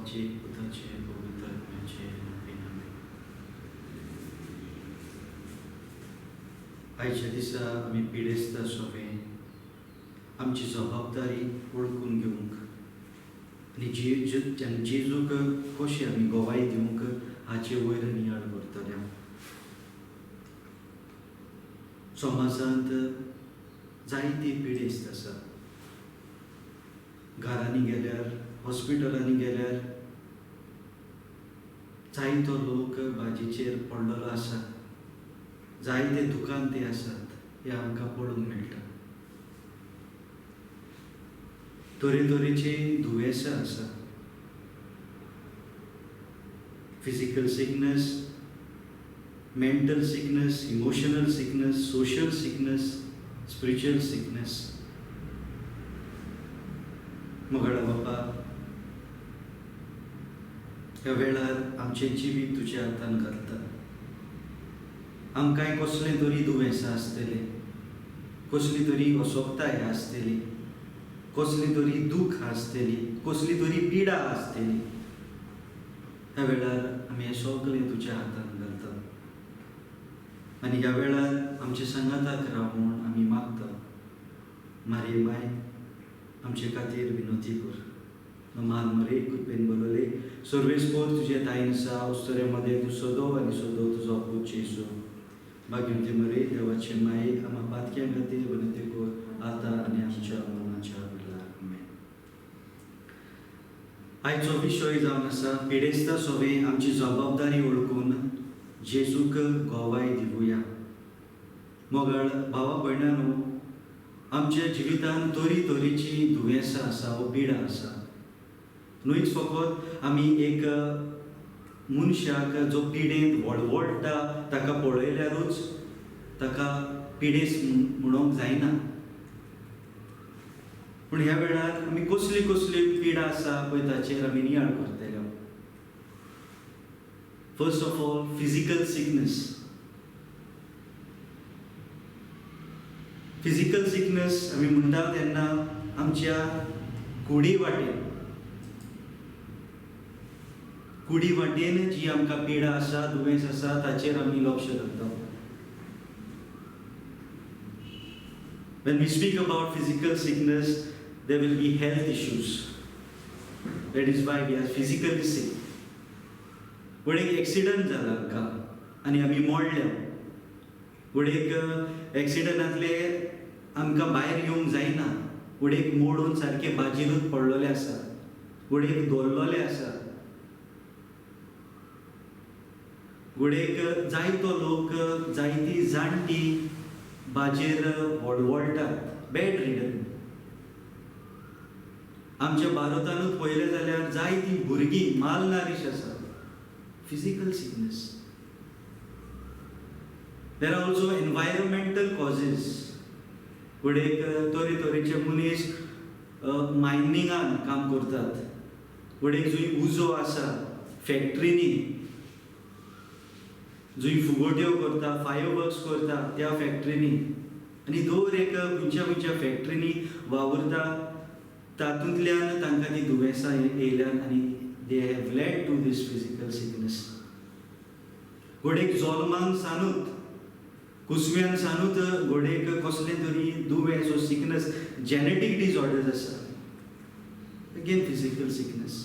बापाचे, पुताचे, पवित्र आत्म्याचे नांवान आमेन. आयच्या दिसा आमी पिडेस्ता सोवे आमची जबाबदारी वळखून घेवंक आनी जेजूक कशी आमी गोवाई दिवंक हाचे वयर नियाळ करतले. समाजांत जायती पिडेस्त आसा. घरांनी गेल्यार, हॉस्पिटलांनी गेल्यार जायतो लोक बाजीचेर पडलेलो आसा. जायते दुकान आसात हे आमकां पळोवंक मेळटा. तरेतरेची दुयेंसां आसा. Physical sickness, mental sickness, emotional sickness, social sickness, spiritual sickness. मोगळा बापा, ह्या वेळार आमचे जिवीत तुज्या हातान घालता. आमकांय कसले तरी दुयेंसां आसतले, कसली तरी अशोकताय आसतली, कसली तरी दूख आसतली, कसली तरी पिडा आसतली. ह्या वेळार आमी हे सगळें तुज्या हातान घालता आनी ह्या वेळार आमच्या संगाताक रावून आमी मागता. मारये माय, आमचे खातीर विनोती कर. मान मरे कृपेन बरोले सर्वेस्पोर तुजे ताईन आसा. उस्तोऱ्यामध्ये तूं सोदो आनी सोदो तुजो पूत जेजू. भाग्यवंती मरे देवाचे माये, आम्हा पातक्यां खातीर विनोती कर आतां आनी आमच्या मरणाच्या वेळार. आमेन. आयचो विशय जावन आसा पिडेस्ता सोवे आमची जबाबदारी वळखून जेजूक गोवाय दिवया. मोगळ भावा भयणांनो, आमच्या जिवितान तरेची दुयेंसां आसा व पिडा आसा. न्हूच फकत आमी एक मनशाक जो पिडेंत वळवळटा ताका पळयल्यारूच ताका पिडेस्त म्हणूंक जायना. पूण ह्या वेळार आमी कसली कसली पिडा आसा पळय ताचेर आमी नियाळ करतले. First of all physical sickness. Physical sickness आमी म्हणटा तेन्ना आमच्या कुडी वाटेन जी आमकां पिडा आसा, दुयेंस आसा ताचेर आमी लक्ष घालता. When we speak about physical sickness, there will be health issues. That is why we are physically sick. वडेक एक्सिडंट जाला आमकां आनी आमी मोडल्या. वडेक एक्सिडंटांतले आमकां भायर येवंक जायना. वडेक मोडून सारके बाजीरूच पडलेले आसा. वडेक दोल्लोले आसा. वडेक जायतो लोक, जायती जाणटी बाजेर वळवळटात, बेड रिडन. आमच्या भारतानूच पळयलें जाल्यार जायतीं भुरगीं मालनारिश आसात. Physical sickness. There are also environmental causes. वडेक तरेतरेचे मनीस मायनिंगान काम करतात. वडेक जंय उजो आसा फॅक्ट्रीनी, जंय फुगोट्यो करता, फायरवर्क्स करता त्या फॅक्ट्रीनी, आनी दर एक खंयच्या फॅक्ट्रीनी वावरता तातूंतल्यान तांकां ती दुयेंसां येयल्यात आनी they have led to this physical sickness. घोडेक जल्माक सानूच, कुसव्यान सानूच घोडेक कसले तरी दुयेंस वा सिकनेस, जेनेटीक डिसऑर्डर्स आसा. Again physical sickness.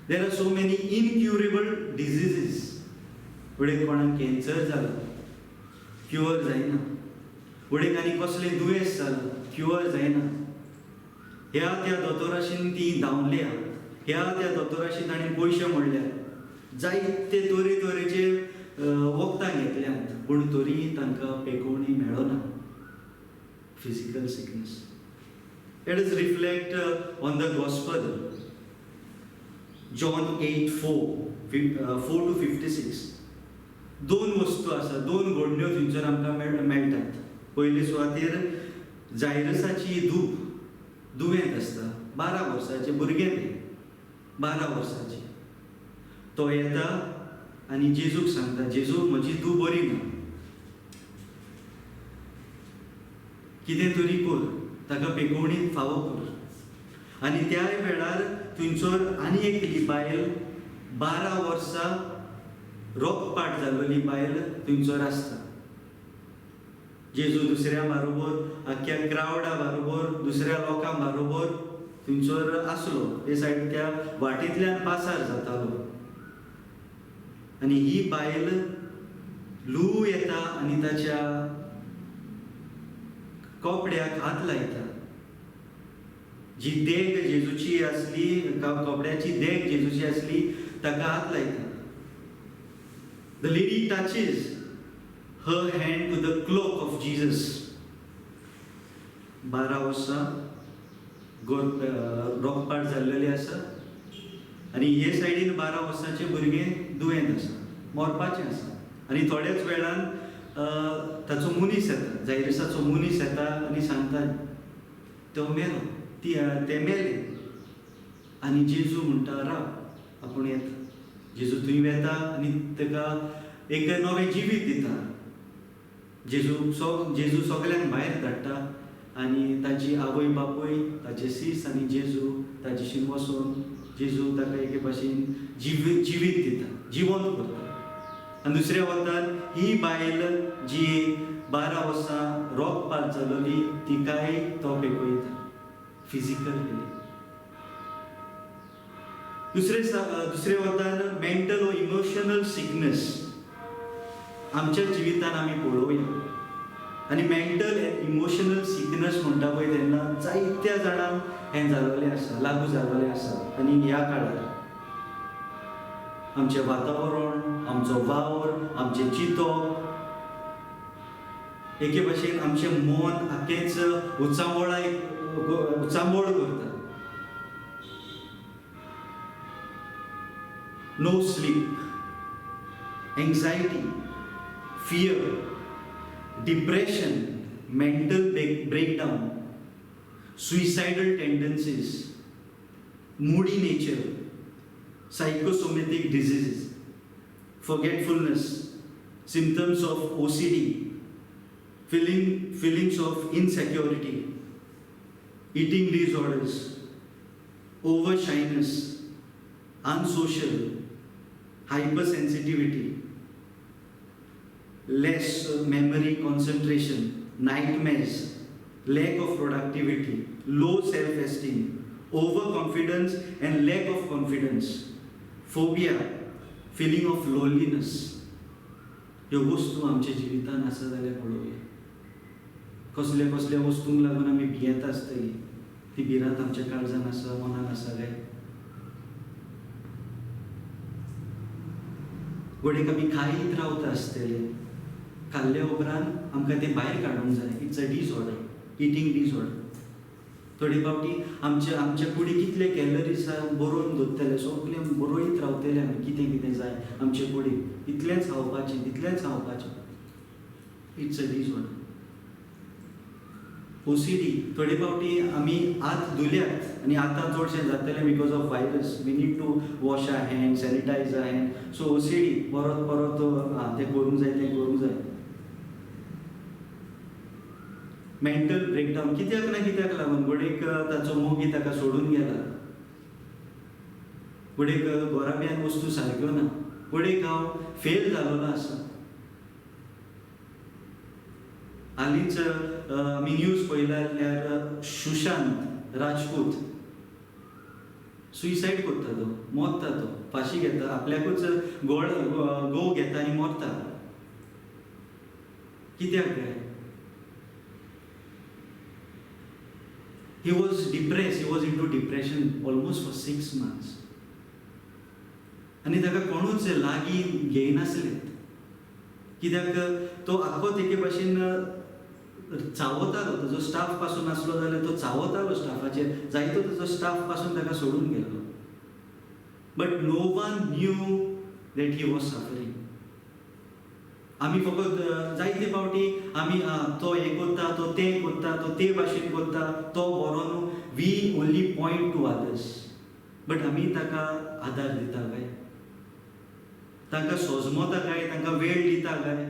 There are so many incurable diseases. घोडेक कोणाक कॅन्सर जाला, क्युअर जायना. घोडेक आनी कसले दुयेंस जाला, क्युअर जायना. ह्या त्या दोतोराशीन ती धांवल्या, ह्या त्या दोतोराशी ताणें पयशे मोडल्या, जायते तरेचे वखदां घेतल्यात, पूण तरी तांकां पेकोवणी मेळना. Physical sickness. Let us reflect on the gospel. John 8:4 to 56. दोन वस्तू आसा, दोन घडण्यो थंयसर आमकां मेळटात. पयले सुवातेर जायरसाची दुयेंत आसता. 12 वर्साचे भुरगें तें, 12 वर्साचे. तो येता आनी जेजूक सांगता, जेजू म्हजी धूव बरी ना, कितें तरी कर, ताका पेकोवणी फावो कर. आनी त्या वेळार थंयसर आनी एकली बायल 12 वर्सां रोगपाट जाल्ली बायल थंयसर आसता. जेजू दुसऱ्या बरोबर आख्ख्या क्रावडा बरोबर दुसऱ्या लोकां बरोबर थंयसर आसलो. ते सायड त्या वाटेंतल्यान पासार जातालो. आनी ही बायल लू येता आनी ताच्या कपड्याक हात लायता. जी देग जेजूची आसली, कपड्याची देग जेजूची आसली, ताका हात लायता. The lady touches her hand to the cloak of Jesus. 12 वर्सां रोगपाट जाल्लेले आसा आनी हे सायडीन 12 वर्सांचे भुरगें दुयेंत आसा, मरपाचें आसा. आनी थोड्याच वेळान ताचो मनीस येता, जायरसाचो मनीस येता आनी सांगता तो मेलो, ते मेले. आनी जेजू म्हणटा राव, आपूण येता. जेजू थंय वेता आनी ताका एक नवें जिवीत दिता. जेजू सगल्यांक भायर धाडटा आनी ताची आवय बापूय, ताचे सीस आनी जेजू ताजेशीं वचून जेजू ताका एके भाशेन जिवीत दिता, जिवंत करता. आनी दुसऱ्या वतान ही बायल जी 12 वर्सां रोगपाट जाल्ली तिकाय तो पेकयता, फिजिकल हिलींग. दुसरे वतान मेंटल वो इमोशनल सिकनेस आमच्या जिवितान आमी पळोवया. आनी मेंटल इमोशनल सिकनेस म्हणटा पळय तेन्ना जायत्या जाणांक हें जाल्लें आसा, लागू जाल्लें आसा. आनी ह्या काळार आमचें वातावरण, आमचो वावर, आमचें चिंतप, एके भाशेन आमचें मन आख्खेंच उचांबोळ करता. No sleep, anxiety, fear, depression, mental breakdown, suicidal tendencies, moody nature, psychosomatic diseases, forgetfulness, symptoms of OCD, feelings of insecurity, eating disorders, overshyness, unsocial, hypersensitivity, less memory concentration, nightmares, lack of productivity, low self-esteem, overconfidence and lack of confidence, phobia, feeling of loneliness. ह्यो वस्तू आमच्या जिवितान आसा जाल्यार पळोवया. कसले कसले वस्तूंक लागून आमी भियेत आसतली, ती भिरांत आमच्या काळजान आसा, मनान आसा काय? घोडेक आमी खायत रावता आसतले, खाल्ल्या उपरांत आमकां ते भायर काडूंक जाय. It's a disorder, eating disorder. थोडे फावटी आमचे कुडी कितले कॅलरीज बरोवन दवरतले, सगळें बरोयत रावतले आमी कितें कितें जाय आमचे कुडीक. इतलेंच खावपाचें, तितलेंच खावपाचें. It's a disorder. OCD, थोडे फावटी आमी हात धुल्यात आनी आतां चडशें जातलें because of virus. We need to wash our hand, sanitize our hand. So OCD परत परत तें करूंक जाय. मेंटल ब्रेकडावन कित्याक ना कित्याक लागून? घोडेक ताचो मोगी ताका सोडून गेला, घोडेक घोराब्यान वस्तू सारक्यो ना, घोडेक हांव फेल जालोलो आसा. हालींच आमी न्यूज पळयल्यार सुशांत राजपूत सुइसायड करता, तो मरता, तो फाशी घेता, आपल्याकूच गो घेता आनी मरता. कित्याक काय? He was depressed. He was into depression almost for 6 months. आनी ताका कोणूच लागीं घेयनासलें. कित्याक तो आख्खो एके भाशेन चावतालो. ताजो स्टाफ पासून आसलो जाल्यार तो चावतालो स्टाफाचेर. जायतो ताजो स्टाफ पासून ताका सोडून गेलो. But no one knew that he was suffering. आमी फकत जायते फावटी आमी तो हें करता, तो तें करता, तो ते भाशेन करता, तो बरो न्हू. We only point to others. But आमी ताका आदार दिता काय? तांकां सोजमोता काय? तांकां वेळ दिता काय?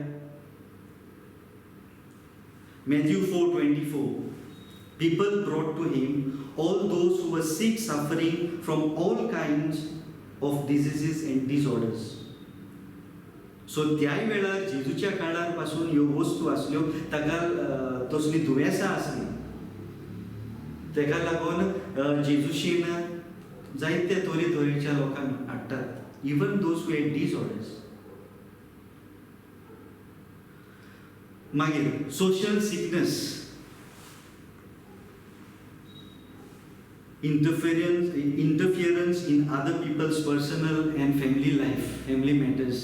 Matthew 4:24. People brought to him all those who were sick, suffering from all kinds of diseases and disorders. सो त्याय वेळार जेजूच्या काळार पासून ह्यो वस्तू आसल्यो, ताका तसली दुयेंसां आसली. ताका लागून जेजूशीन जायते तरेच्या लोकांक हाडटात, even those who had disorders. मागीर social sickness, interference in other people's personal and family life, family matters,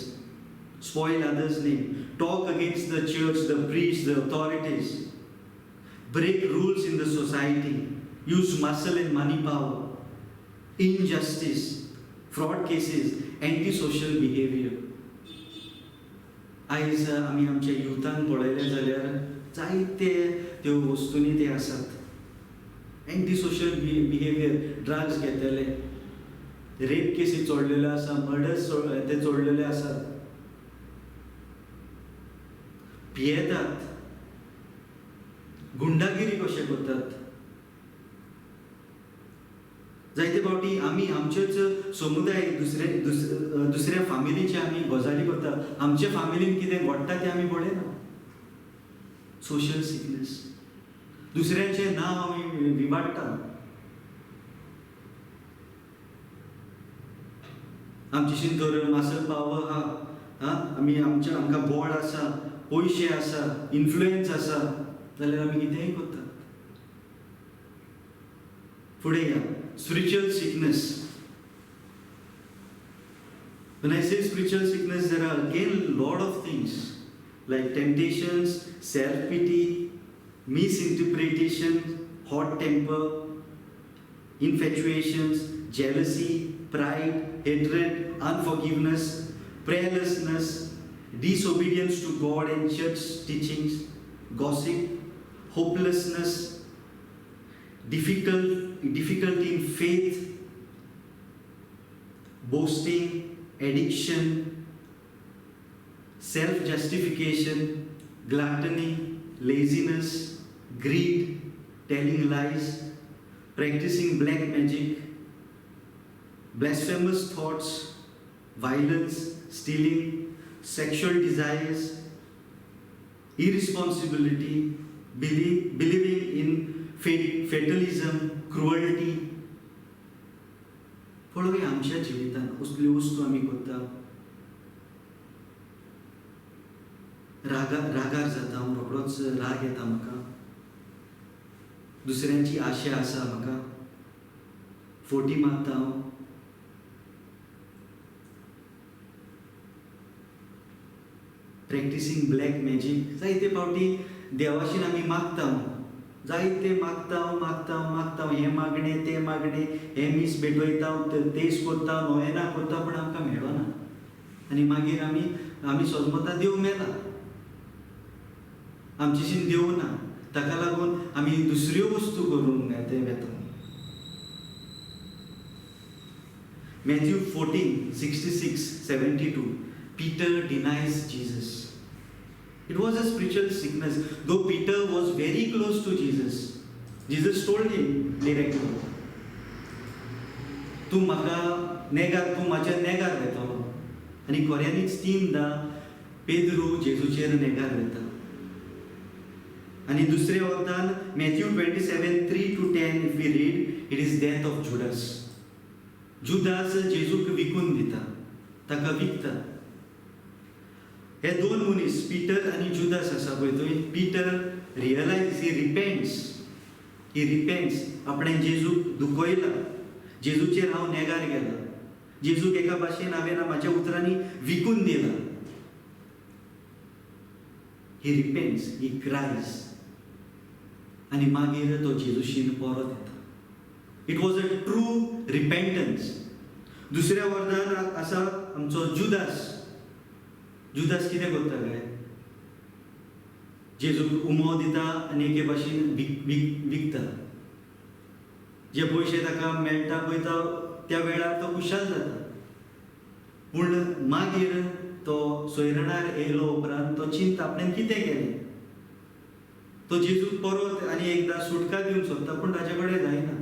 spoil others' name, talk against the church, the priests, the authorities, break rules in the society, use muscle and money power, injustice, fraud cases, antisocial behavior. आयज आमी आमच्या युथान पळयलें जाल्यार जायते त्यो वस्तूंनी ते आसात. Anti-social behaviour, drugs घेतले, रेप केसी चोडलेल्यो आसा, मर्डर्स ते चोडलेले आसात, पियेतात, गुंडागिरी कशें करतात. जायते फावटी आमी आमचेच समुदाय दुसऱ्या फामिलीचे आमी गजाली करता, आमच्या फामिलीन कितें घडटा तें आमी पळयना. सोशल सिकनेस, दुसऱ्यांचे नांव आमी विबाडटा. आमचेशीन तर मासल पावर आहा, आमकां बोड आसा, पयशे आसा, इन्फ्लुएन्स आसा, जाल्यार आमी कितेंय करतात. फुडें या, spiritual sickness. When I say spiritual sickness, there are again a lot of things like temptations, self-pity, misinterpretation, hot temper, infatuations, jealousy, pride, hatred, unforgiveness, prayerlessness, disobedience to God and church teachings, gossip, hopelessness, difficulty in faith, boasting, addiction, self-justification, gluttony, laziness, greed, telling lies, practicing black magic, blasphemous thoughts, violence, stealing, sexual desires, irresponsibility, believing in fatalism, cruelty. पळोवया आमच्या जिवितान असल्यो वस्तू आमी करता. रागार जाता, हांव रोखडोच राग येता म्हाका, दुसऱ्यांची आशा आसा म्हाका, फोटी मारता हांव, प्रॅक्टिसींग ब्लॅक मॅजीक. जायते फावटी देवाशीन आमी मागता, जायते मागता, हे मागणे ते मागणे, हे मीस भेटयता, तेच करता, नोयना करता, पण आमकां मेळना. आनी मागीर आमी सोजमता देव मेला, आमचेशीन देव ना. ताका लागून आमी दुसऱ्यो वस्तू करूंक वेता. Matthew 14:66-72, Peter denies Jesus. It was a spiritual sickness. Though Peter was very close to Jesus, Jesus told him directly, तू माझ्या नेगार वेतलो. आनी खऱ्यांनीच 3दा पेद्रू जेजूचेर नेगार वेता. आनी दुसरे वखदान Matthew 27:3-10 if we read, it is death of Judas. Judas जेजूक विकून दिता, ताका विकता. हे दोन मनीस, पीटर आनी जुदास आसा पळय थंय. पीटर रियलायज, ही रिपेंट्स, आपणें जेजूक दुखयला, जेजूचेर हांव नेगार गेला, जेजूक एका भाशेन हांवें म्हाज्या उतरांनी विकून दिला. ही रिपेंट्स, ही क्रायज, आनी मागीर तो जेजूशीन परत येता. It was a true repentance. दुसऱ्या वर्दान आसा आमचो जुदास. जुदास कितें करता काय, जेजूक उमो दिता आनी एके भाशेन विकता. जे पयशे ताका मेळटा पळय त्या वेळार तो खुशाल जाता. पूण मागीर तो सोयरणार येयलो उपरांत तो चिंता आपणें कितें केलें. तो जेजूक परत आनी एकदां सुटका दिवंक सोदता, पूण ताचे कडेन जायना.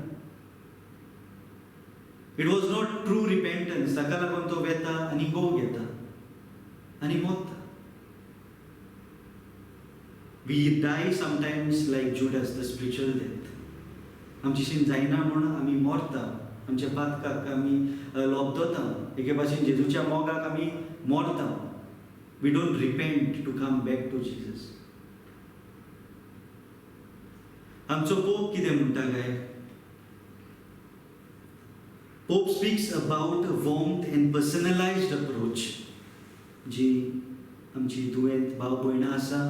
It was not true repentance. ताका लागून तो वेता आनी गोव घेता आनी मोता. We die sometimes like Judas, the spiritual death. आमचेशीन जायना म्हूण आमी मोरता, आमच्या पातकाक आमी लोबदोता, एके भाशेन जेजूच्या मोगाक आमी मोरता. We don't repent to come back to Jesus. आमचो पोप कितें म्हणटा काय? Pope speaks about warmth and personalised approach. जी आमची दुयेंत भाव भयणां आसा,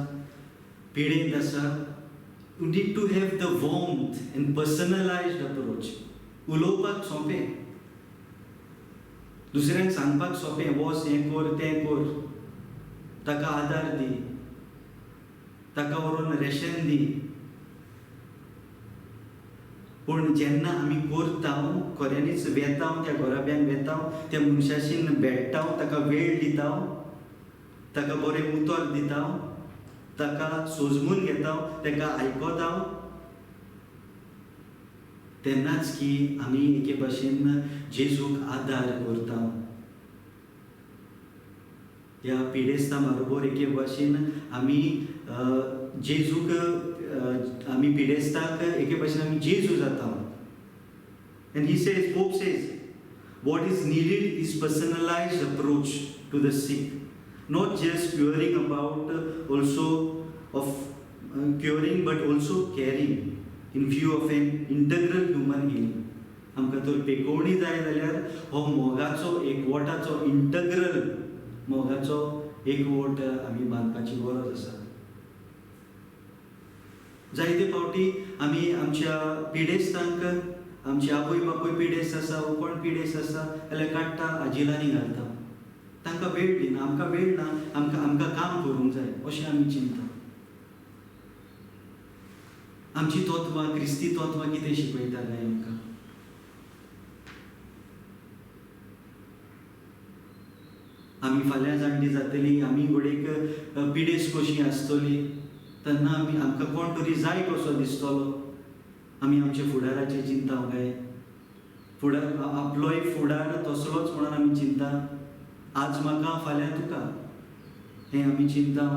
पिडेंत आसा, you need to have the warmth and personalised approach. उलोवपाक सोंपें, दुसऱ्यांक सांगपाक सोंपें, वोस हें कर तें कर, ताका आदार दी, ताका व्हरून रेशन दी. पूण जेन्ना आमी करता, खऱ्यांनीच वेता, त्या घोराब्यान वेता, त्या मनशाशीन भेट्टा, ताका वेळ दिता, ताका बरें उतर दिता, ताका सोजमून घेता, ताका आयकता, तेन्नाच की आमी एके भाशेन जेजूक आदार करता. ह्या पिडेस्ता बरोबर एके भाशेन आमी जेजूक आमी पिडेस्ताक एके भाशेन आमी जेजू जाता. And he says, Pope says, what is needed is personalized approach to the sick, not just curing about also of curing but also caring in view of an integral human healing. आमकां तर पेकोवणी जाय जाल्यार हो मोगाचो एकवटाचो integral मोगाचो एकवट आमी बांदपाची गरज आसा. जायते फावटी आमी आमच्या पिडेस्तांक, आमचे आवय बापूय पिडेस्त आसा, वो कोण पिडेस्त आसा जाल्यार काडटा आजिलांनी घालता, तांकां वेळ दिना, आमकां वेळ ना, आमकां काम करूंक जाय अशें आमी चिंता. आमची तत्वां, क्रिस्ती तत्वां कितें शिकयता काय आमकां? आमी फाल्यां जाणटी जातली, आमी घोडेक पिडेस्त कशी आसतली, तेन्ना आमकां कोण तरी जाय कसो दिसतलो. आमी आमच्या फुडाराचें चिंता काय? फुडार आपलोय फुडार तसलोच म्हणून आमी चिंता. आज म्हाका फाल्यां तुका, हें आमी चिंता.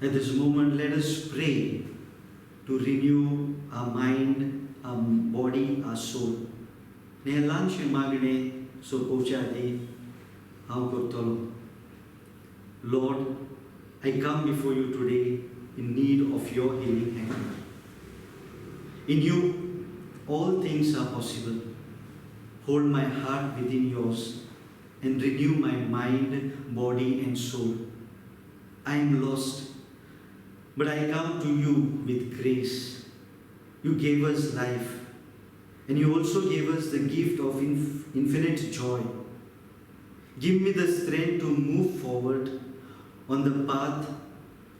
At this moment, let us pray to renew our mind, our body, our soul. हें ल्हानशें मागणें सोंपोवच्या आदीं हांव करतलो. Lord, I come before you today in need of your healing hand. In you, all things are possible. Hold my heart within yours and renew my mind, body and soul. I am lost, but I come to you with grace. You gave us life, and you also gave us the gift of infinite joy. Give me the strength to move forward on the path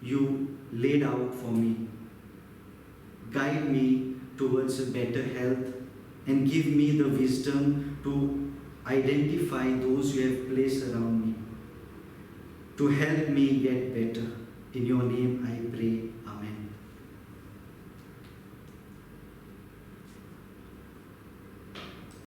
you laid out for me. Guide me towards better health and give me the wisdom to identify those you have placed around me, to help me get better. In your name I pray.